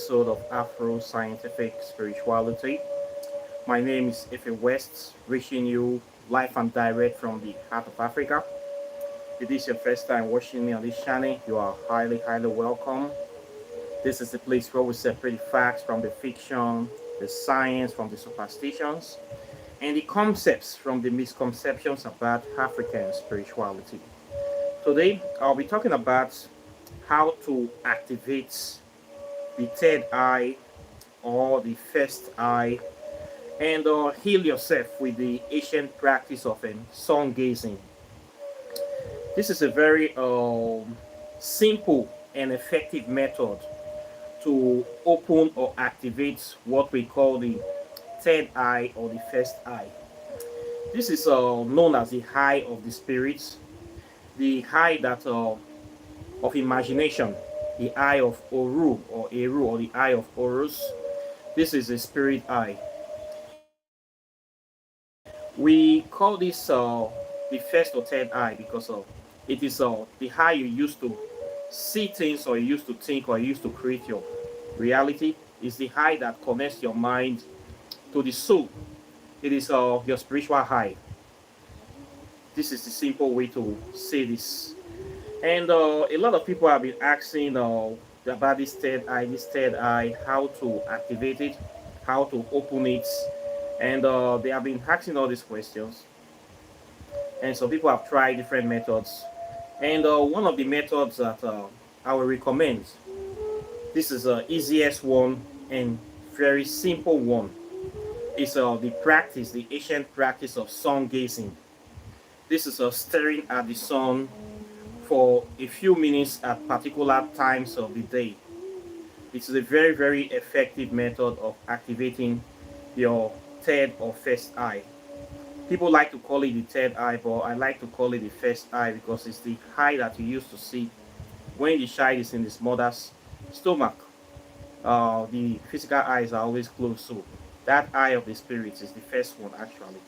episode of Afro Scientific Spirituality. My name is Ife West, reaching you live and direct from the heart of Africa. If this is your first time watching me on this channel, you are highly welcome. This is the place where we separate the facts from the fiction, the science from the superstitions, and the concepts from the misconceptions about African spirituality. Today, I'll be talking about how to activate the third eye or the first eye and heal yourself with the ancient practice of sun gazing. This is a very simple and effective method to open or activate what we call the third eye or the first eye. This is known as the eye of the spirits, the eye that of imagination, the eye of Oru or Eru or the eye of Horus. This is a spirit eye. We call this the first or third eye because it is the eye you use to see things, or you used to think, or you used to create your reality. Is the eye that connects your mind to the soul. It is your spiritual eye. This is the simple way to say this. And a lot of people have been asking about this third eye, how to activate it, how to open it, and they have been asking all these questions. And so people have tried different methods. And one of the methods that I will recommend, this is the easiest one and very simple one, is the ancient practice of sun gazing. This is staring at the sun for a few minutes at particular times of the day. It is a very effective method of activating your third or first eye. People like to call it the third eye, but I like to call it the first eye because it's the eye that you used to see when the child is in his mother's stomach. The physical eyes are always closed, so that eye of the spirit is the first one actually.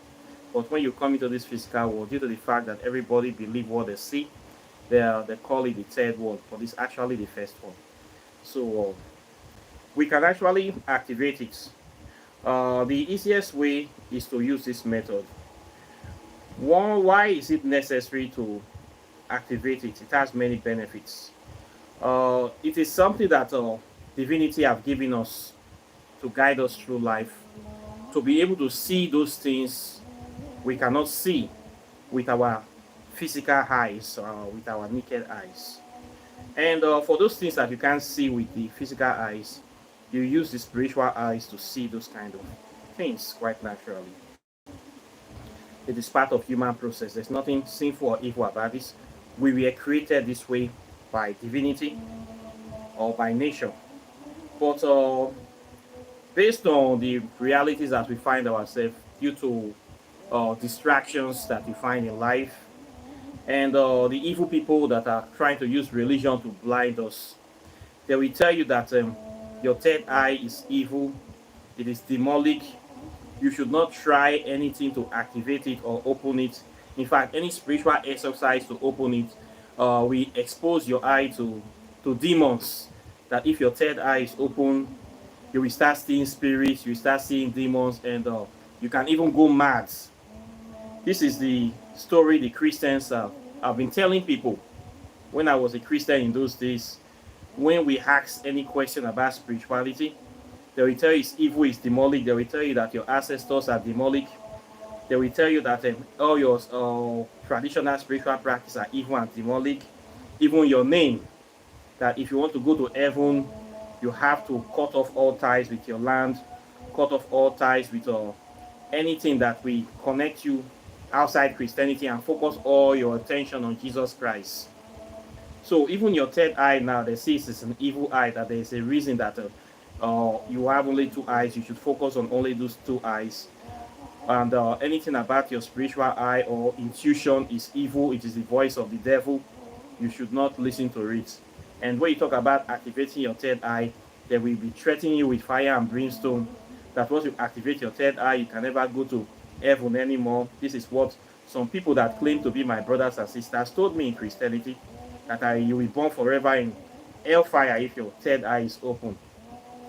But when you come into this physical world, due to the fact that everybody believes what they see, they call it the third one, but it's actually the first one. So we can actually activate it. The easiest way is to use this method. Why is it necessary to activate it? It has many benefits. It is something that divinity have given us to guide us through life, to be able to see those things we cannot see with our physical eyes, with our naked eyes. And for those things that you can't see with the physical eyes, you use the spiritual eyes to see those kind of things quite naturally. It is part of human process. There's nothing sinful or evil about this. We were created this way by divinity or by nature. But based on the realities that we find ourselves due to distractions that we find in life, and the evil people that are trying to use religion to blind us, they will tell you that your third eye is evil, it is demonic. You should not try anything to activate it or open it. In fact, any spiritual exercise to open it will expose your eye to demons. That if your third eye is open, you will start seeing spirits, you will start seeing demons, and you can even go mad. This is the story the Christians have been telling people. When I was a Christian in those days, when we ask any question about spirituality, they will tell you it's evil, it's demonic. They will tell you that your ancestors are demonic. They will tell you that all your traditional spiritual practices are evil and demonic. Even your name, that if you want to go to heaven, you have to cut off all ties with your land, cut off all ties with anything that will connect you outside Christianity, and focus all your attention on Jesus Christ. So even your third eye now, they say it's an evil eye, that there is a reason that you have only two eyes. You should focus on only those two eyes. And anything about your spiritual eye or intuition is evil. It is the voice of the devil. You should not listen to it. And when you talk about activating your third eye, they will be threatening you with fire and brimstone. That once you activate your third eye, you can never go to heaven anymore. This is what some people that claim to be my brothers and sisters told me in Christianity, that you will burn forever in hellfire if your third eye is open.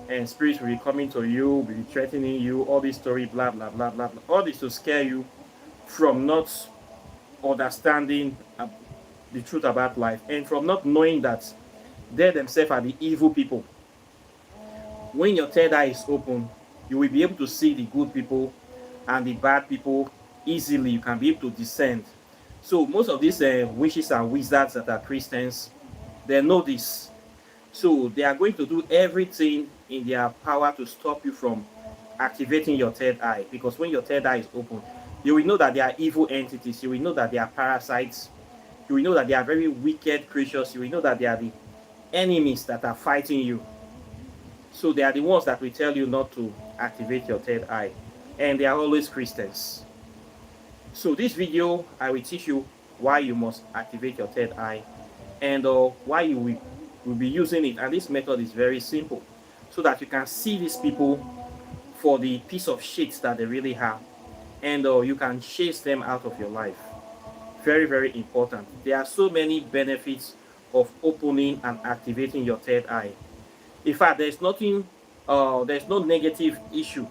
and spirits will be coming to you, will be threatening you, all this story, blah blah blah blah blah. All this to scare you from not understanding the truth about life, and from not knowing that they themselves are the evil people. When your third eye is open, you will be able to see the good people and the bad people easily. You can be able to discern. So most of these witches and wizards that are Christians, they know this. So they are going to do everything in their power to stop you from activating your third eye. Because when your third eye is open, you will know that they are evil entities. You will know that they are parasites. You will know that they are very wicked creatures. You will know that they are the enemies that are fighting you. So they are the ones that will tell you not to activate your third eye. And they are always Christians. So this video, I will teach you why you must activate your third eye, and why you will be using it. And this method is very simple, so that you can see these people for the piece of shit that they really have, and you can chase them out of your life. Very, very important. There are so many benefits of opening and activating your third eye. In fact, there's nothing, there's no negative issue.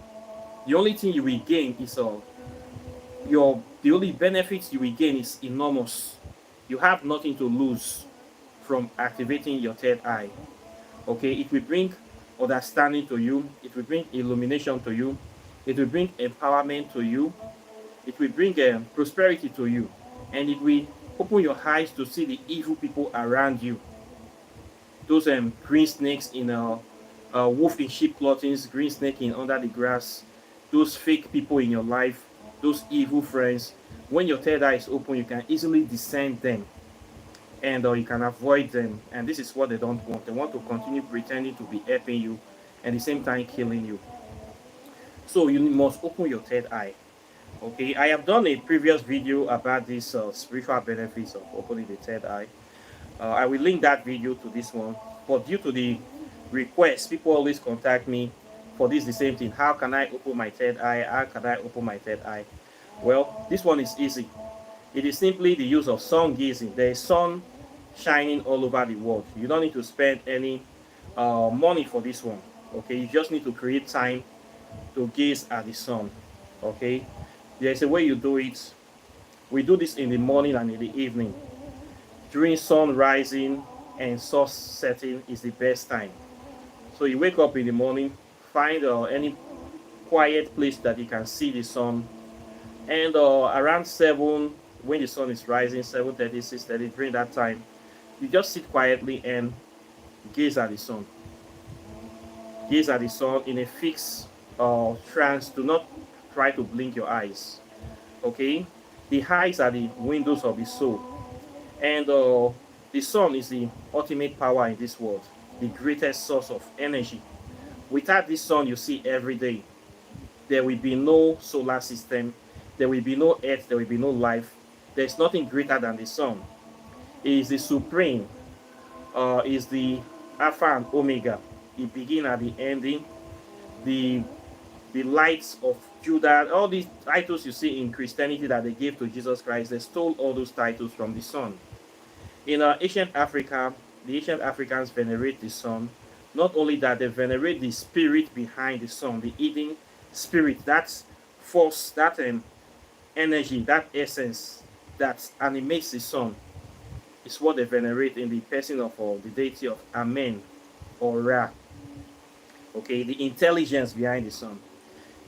The only thing you will gain is the only benefits you will gain is enormous. You have nothing to lose from activating your third eye. Okay, it will bring understanding to you, it will bring illumination to you, it will bring empowerment to you, it will bring prosperity to you, and it will open your eyes to see the evil people around you. Those green snakes in wolf in sheep clothing, green snake in under the grass, those fake people in your life, those evil friends. When your third eye is open, you can easily discern them, and you can avoid them. And this is what they don't want. They want to continue pretending to be helping you and at the same time killing you. So you must open your third eye. Okay, I have done a previous video about this spiritual benefits of opening the third eye. I will link that video to this one, but due to the request, people always contact me for this the same thing. How can I open my third eye? How can I open my third eye? Well, this one is easy. It is simply the use of sun gazing. There is sun shining all over the world. You don't need to spend any money for this one. Okay, you just need to create time to gaze at the sun. Okay, there's a way you do it. We do this in the morning and in the evening. During sun rising and sun setting is the best time. So you wake up in the morning, find any quiet place that you can see the sun, and around 7, when the sun is rising, 7:30, 6:30, during that time, you just sit quietly and gaze at the sun. Gaze at the sun in a fixed trance. Do not try to blink your eyes. Okay, the eyes are the windows of the soul, and the sun is the ultimate power in this world, the greatest source of energy. Without this sun you see every day, there will be no solar system, there will be no earth, there will be no life. There's nothing greater than the sun. It is the supreme, is the alpha and omega, the beginning and the ending, the lights of Judah. All these titles you see in Christianity that they gave to Jesus Christ, they stole all those titles from the sun. In ancient Africa, the ancient Africans venerate the sun. Not only that, they venerate the spirit behind the sun, the hidden spirit, that force, that energy, that essence that animates the sun, is what they venerate in the person of the deity of Amen or Ra. Okay, the intelligence behind the sun.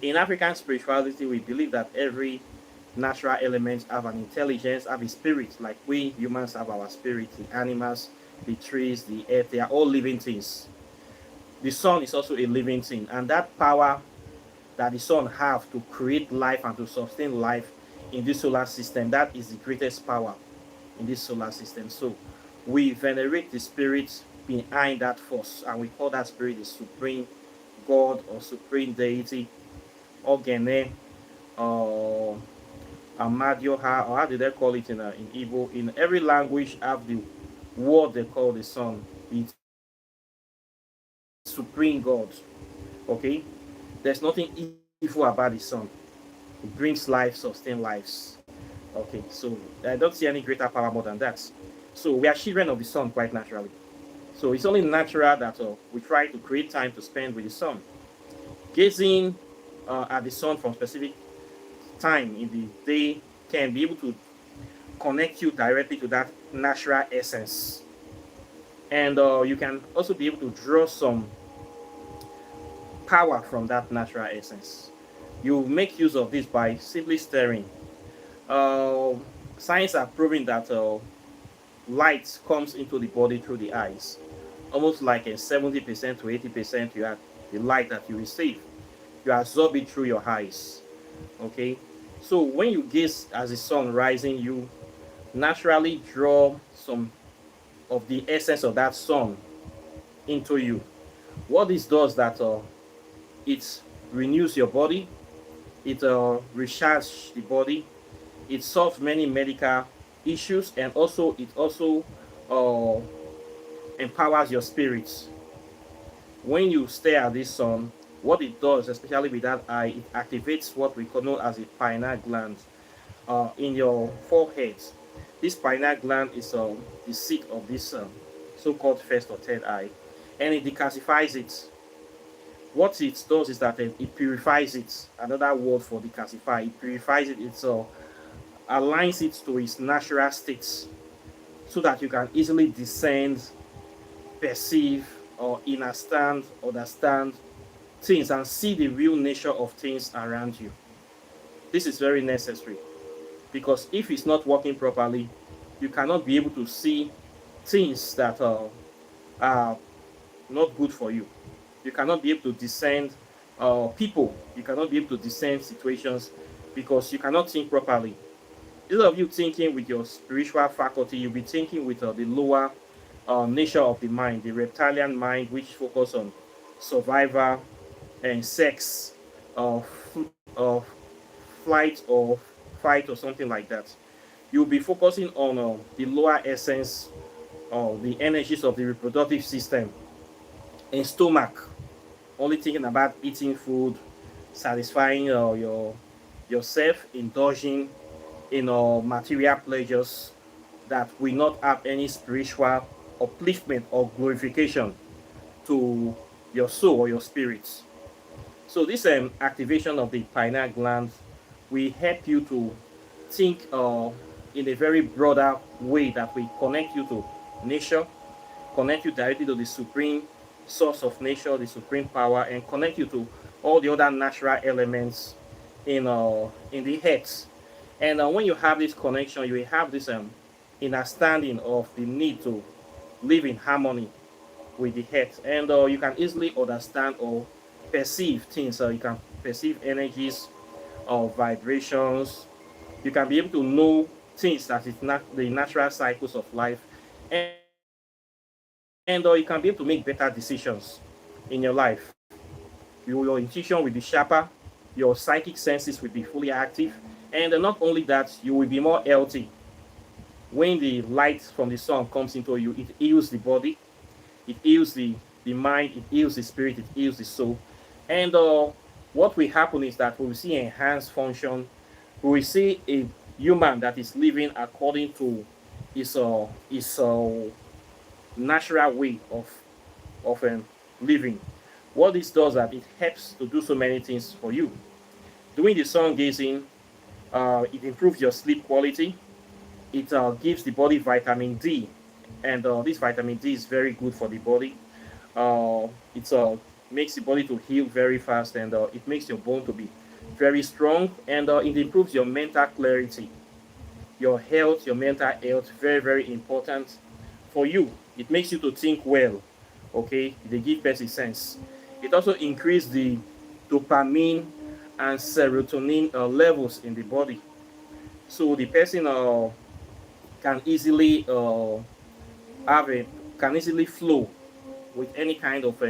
In African spirituality, we believe that every natural element have an intelligence, have a spirit, like we humans have our spirit. The animals, the trees, the earth, they are all living things. The sun is also a living thing, and that power that the sun have to create life and to sustain life in this solar system, that is the greatest power in this solar system. So we venerate the spirit behind that force, and we call that spirit the supreme God or supreme deity, Ogene, Amadioha, or how did they call it in Igbo? In every language have the word they call the sun, the supreme God. Okay, there's nothing evil about the sun. It brings life, sustain lives. Okay, so I don't see any greater power more than that. So we are children of the sun quite naturally. So it's only natural that we try to create time to spend with the sun. Gazing at the sun from specific time in the day can be able to connect you directly to that natural essence. And you can also be able to draw some power from that natural essence. You make use of this by simply staring. Uh, Science are proving that light comes into the body through the eyes. Almost like a 70% to 80% you have the light that you receive. You absorb it through your eyes. Okay? So when you gaze as the sun rising, you naturally draw some of the essence of that sun into you. What this does that it renews your body, it recharges the body, it solves many medical issues, and also it also uh, empowers your spirits. When you stare at this sun, what it does, especially with that eye, it activates what we know as a pineal gland in your forehead. This pineal gland is the seat of this so-called first or third eye, and it decalcifies it. What it does is that it purifies it. Another word for decalcify, it purifies it. It aligns it to its natural states so that you can easily discern, perceive, or understand things and see the real nature of things around you. This is very necessary because if it's not working properly, you cannot be able to see things that are not good for you. You cannot be able to discern people. You cannot be able to discern situations because you cannot think properly. Instead of you thinking with your spiritual faculty, you'll be thinking with the lower nature of the mind, the reptilian mind, which focus on survival and sex, of flight or fight or something like that. You'll be focusing on the lower essence of the energies of the reproductive system and stomach, only thinking about eating food, satisfying yourself, indulging in material pleasures that will not have any spiritual upliftment or glorification to your soul or your spirit. So this activation of the pineal gland will help you to think in a very broader way that will connect you to nature, connect you directly to the supreme source of nature, the supreme power, and connect you to all the other natural elements in the earth. And when you have this connection, you will have this understanding of the need to live in harmony with the earth, and you can easily understand or perceive things. You can perceive energies or vibrations. You can be able to know things that is not the natural cycles of life, and you can be able to make better decisions in your life. Your intuition will be sharper, your psychic senses will be fully active, and not only that, you will be more healthy. When the light from the sun comes into you, it heals the body, it heals the mind, it heals the spirit, it heals the soul. And what will happen is that we will see enhanced function. We will see a human that is living according to his natural way of living. What this does that it helps to do so many things for you. Doing the sun gazing, it improves your sleep quality. It gives the body vitamin D, and this vitamin D is very good for the body. It makes the body to heal very fast, and it makes your bone to be very strong, and it improves your mental clarity, your health, your mental health. Very, very important for you. It makes you to think well. Okay, they give person sense. It also increases the dopamine and serotonin levels in the body, so the person can easily have a can easily flow with any kind of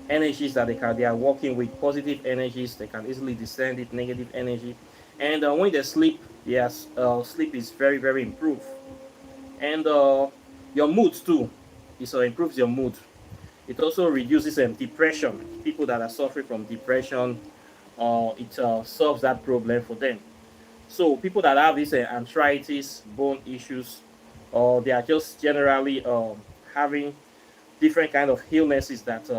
energies that they are working with. Positive energies, they can easily descend it. Negative energy, and when they sleep, yes, sleep is very, very improved. And your mood too, it improves your mood. It also reduces depression. People that are suffering from depression, it solves that problem for them. So people that have this arthritis, bone issues, or they are just generally having different kind of illnesses that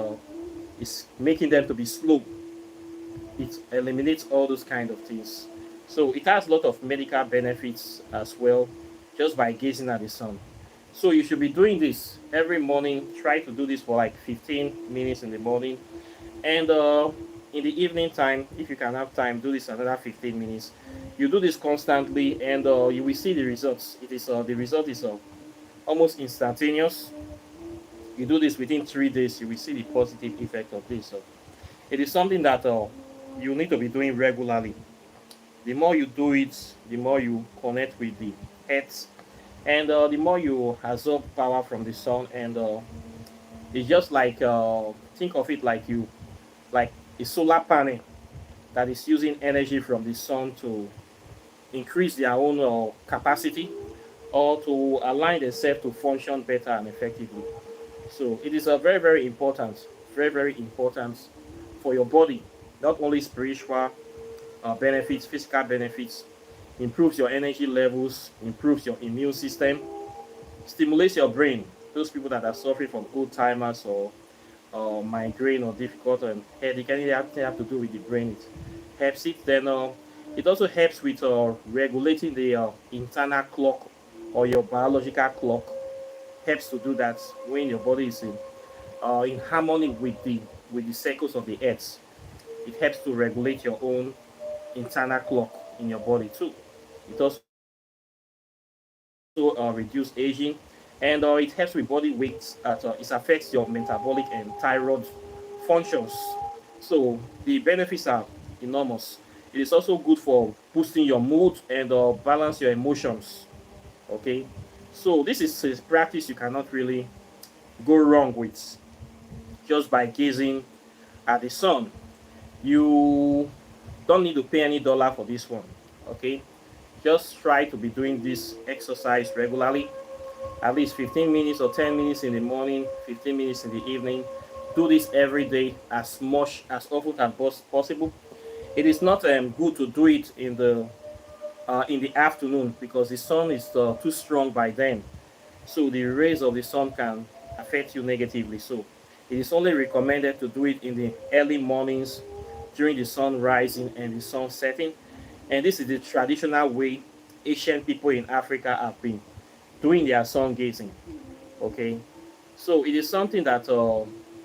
is making them to be slow. It eliminates all those kind of things. So it has a lot of medical benefits as well, just by gazing at the sun. So you should be doing this every morning. Try to do this for like 15 minutes in the morning, and in the evening time, if you can have time, do this another 15 minutes. You do this constantly, and you will see the results. It is the result is almost instantaneous. You do this within 3 days, you will see the positive effect of this. So it is something that you need to be doing regularly. The more you do it, the more you connect with the earth, and the more you absorb power from the sun. And it's just like think of it like you like a solar panel that is using energy from the sun to increase their own capacity, or to align themselves to function better and effectively. So it is a very very important for your body, not only spiritual benefits, physical benefits, improves your energy levels, improves your immune system, stimulates your brain. Those people that are suffering from Alzheimer's or migraine or difficult headache, anything have to do with the brain, it helps it. Then it also helps with regulating the internal clock or your biological clock. Helps to do that when your body is in harmony with the cycles of the earth. It helps to regulate your own internal clock in your body too. It also reduce aging, and it helps with body weight. It affects your metabolic and thyroid functions. So the benefits are enormous. It is also good for boosting your mood and balance your emotions. Okay, so this is a practice you cannot really go wrong with, just by gazing at the sun. You don't need to pay any dollar for this one. Okay, just try to be doing this exercise regularly, at least 15 minutes or 10 minutes in the morning, 15 minutes in the evening. Do this every day, as much as often as possible. It is not good to do it in the afternoon, because the sun is too strong by then. So the rays of the sun can affect you negatively. So it is only recommended to do it in the early mornings, during the sun rising and the sun setting. And this is the traditional way ancient people in Africa have been doing their sun gazing. Okay, so it is something that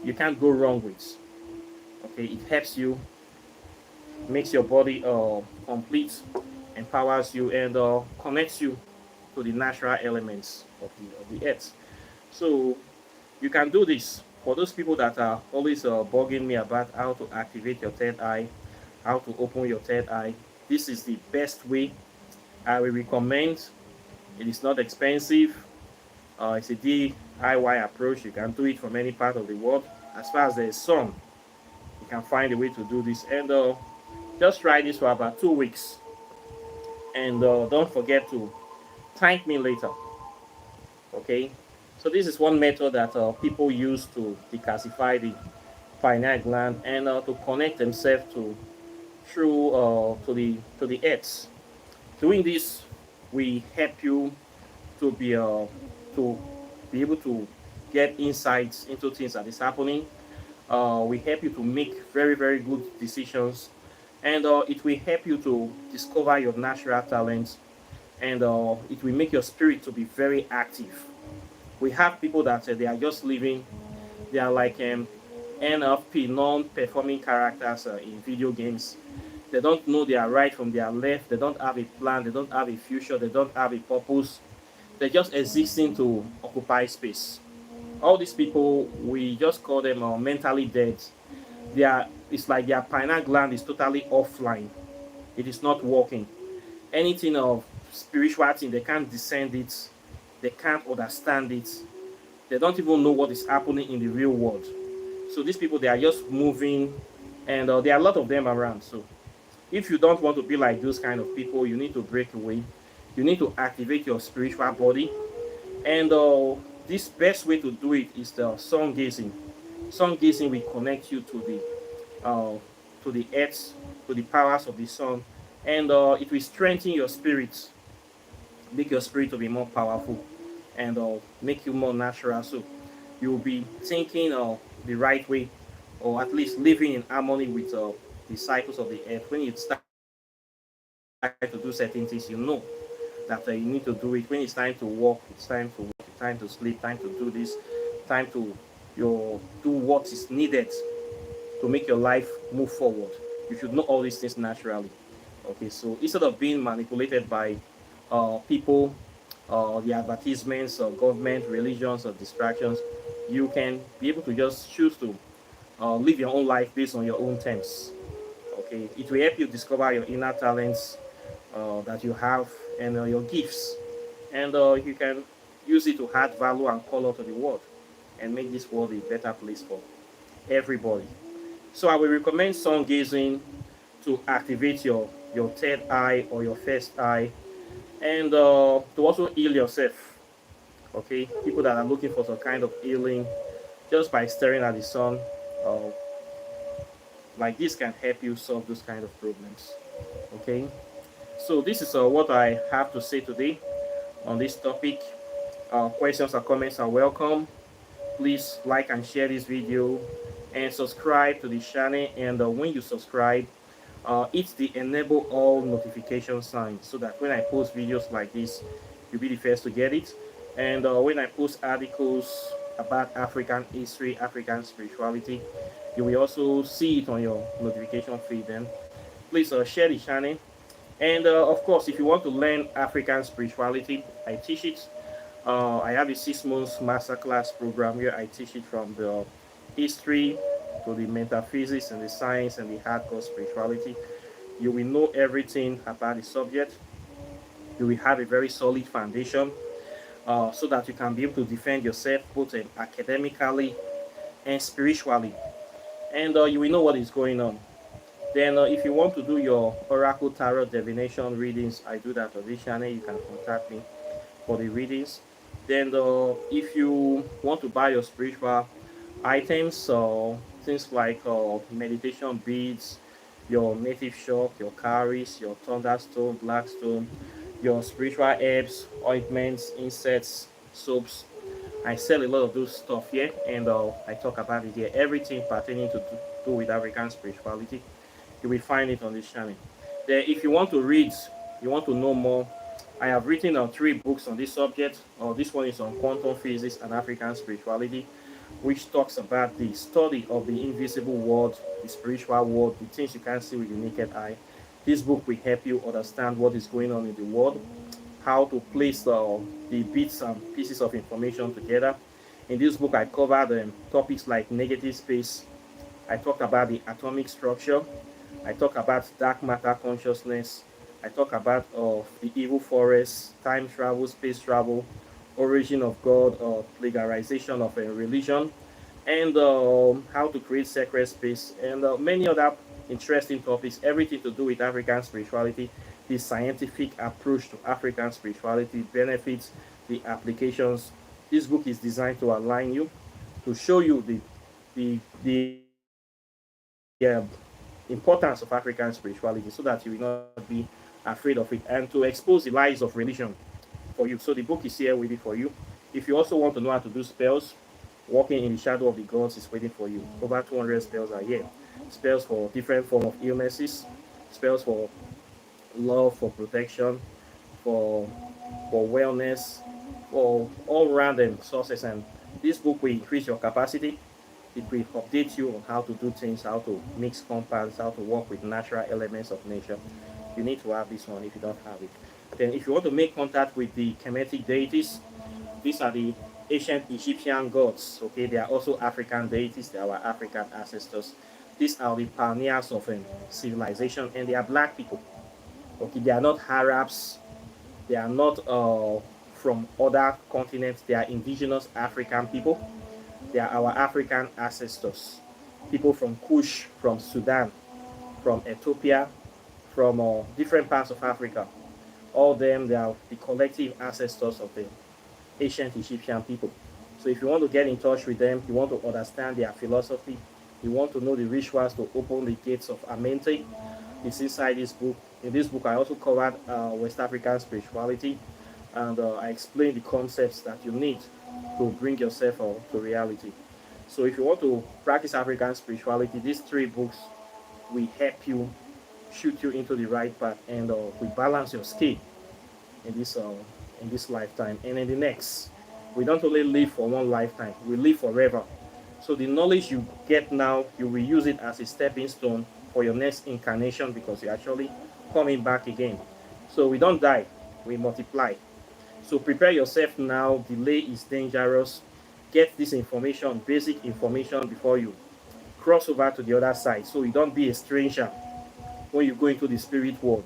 you can't go wrong with. Okay, it helps you, makes your body complete, empowers you, and connects you to the natural elements of the earth. So you can do this. For those people that are always bugging me about how to activate your third eye, how to open your third eye, this is the best way I will recommend. It is not expensive. It's a DIY approach. You can do it from any part of the world. As far as there is sun, you can find a way to do this. And just try this for about 2 weeks. And don't forget to thank me later. Okay? So this is one method that people use to decalcify the pineal gland, and to connect themselves to through to the earth. Doing this will help you to to be able to get insights into things that is happening. We help you to make very very good decisions, and it will help you to discover your natural talents, and it will make your spirit to be very active. We have people that they are just living, they are like NFP, non-performing characters in video games. They don't know their right from their left. They don't have a plan. They don't have a future. They don't have a purpose. They're just existing to occupy space. All these people, we just call them mentally dead. It's like their pineal gland is totally offline. It is not working. Anything of spiritual thing, they can't discern it. They can't understand it. They don't even know what is happening in the real world. So these people, they are just moving, and there are a lot of them around. So if you don't want to be like those kind of people, you need to break away. You need to activate your spiritual body, and this best way to do it is the sun gazing. Sun gazing will connect you to the earth, to the powers of the sun, and it will strengthen your spirit, make your spirit to be more powerful, and make you more natural. So you will be thinking the right way, or at least living in harmony with the cycles of the earth. When you start to do certain things, you know that you need to do it. When it's time to walk, it's time to walk. It's time to sleep, time to do this, time to do what is needed to make your life move forward. You should know all these things naturally. Okay, so instead of being manipulated by people, the advertisements of government, religions, or distractions, you can be able to just choose to live your own life based on your own terms. Okay, it will help you discover your inner talents that you have, and your gifts, and you can use it to add value and color to the world and make this world a better place for everybody. So I will recommend sun gazing to activate your third eye or your first eye, and to also heal yourself. Okay, people that are looking for some kind of healing just by staring at the sun, uh, like this can help you solve those kind of problems. Okay, so this is what I have to say today on this topic. Questions or comments are welcome. Please like and share this video and subscribe to the channel, and when you subscribe, hit the enable all notification sign so that when I post videos like this, you'll be the first to get it. And when I post articles about African history, African spirituality, you will also see it on your notification feed. Then please share the channel. And of course, if you want to learn African spirituality, I teach it. I have a 6 months masterclass program where I teach it from the history to the metaphysics and the science and the hardcore spirituality. You will know everything about the subject. You will have a very solid foundation so that you can be able to defend yourself both academically and spiritually. And you will know what is going on. Then, if you want to do your Oracle Tarot divination readings, I do that on this channel. You can contact me for the readings. Then, if you want to buy your spiritual items, things like meditation beads, your native shock, your cowries, your thunderstone, blackstone, your spiritual herbs, ointments, insects, soaps, I sell a lot of those stuff here, and I talk about it here. Everything pertaining to do with African spirituality, you will find it on this channel. Then, if you want to read, you want to know more, I have written 3 books on this subject. This one is on quantum physics and African spirituality, which talks about the study of the invisible world, the spiritual world, the things you can't see with the naked eye. This book will help you understand what is going on in the world, how to place the bits and pieces of information together. In this book, I covered topics like negative space. I talk about the atomic structure. I talk about dark matter consciousness. I talk about the evil forest, time travel, space travel, origin of God, legalization of a religion, and how to create sacred space, and many other interesting topics, everything to do with African spirituality, the scientific approach to African spirituality, benefits, the applications. This book is designed to align you, to show you the importance of African spirituality so that you will not be afraid of it, and to expose the lies of religion for you. So the book is here waiting for you. If you also want to know how to do spells, Walking in the Shadow of the Gods is waiting for you. Over 200 spells are here. Spells for different form of illnesses, spells for love, for protection, for wellness, for all random sources. And this book will increase your capacity. It will update you on how to do things, how to mix compounds, how to work with natural elements of nature. You need to have this one if you don't have it. Then if you want to make contact with the Kemetic deities, these are the ancient Egyptian gods. Okay, they are also African deities. They are our African ancestors. These are the pioneers of civilization, and they are black people. Okay, they are not Arabs. They are not from other continents. They are indigenous African people. They are our African ancestors. People from Kush, from Sudan, from Ethiopia, from different parts of Africa. All them, they are the collective ancestors of the ancient Egyptian people. So if you want to get in touch with them, you want to understand their philosophy, you want to know the rituals to open the gates of Amente, it's inside this book. In this book, I also covered West African spirituality, and I explain the concepts that you need to bring yourself to reality. So if you want to practice African spirituality, these three books will help you shoot you into the right path, and we balance your scale in this lifetime and in the next. We don't only live for one lifetime, we live forever. So the knowledge you get now, you will use it as a stepping stone for your next incarnation, because you're actually coming back again. So we don't die, we multiply. So prepare yourself now. Delay is dangerous. Get this information, basic information, before you cross over to the other side, so you don't be a stranger when you go into the spirit world.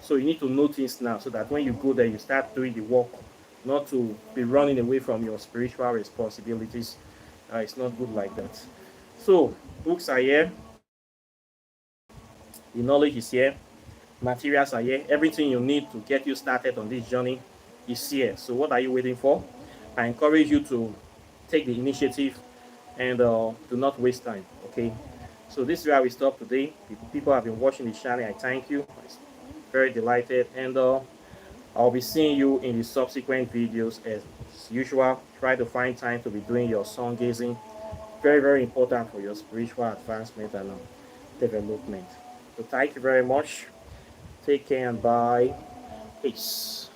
So you need to know things now, so that when you go there, you start doing the work, not to be running away from your spiritual responsibilities. It's not good like that. So books are here, the knowledge is here, materials are here, everything you need to get you started on this journey is here. So what are you waiting for? I encourage you to take the initiative and do not waste time. Okay. So this is where we stop today. People have been watching the channel. I thank you. I'm very delighted, and I'll be seeing you in the subsequent videos as usual. Try to find time to be doing your sun gazing. Very, very important for your spiritual advancement and development. So thank you very much. Take care and bye. Peace.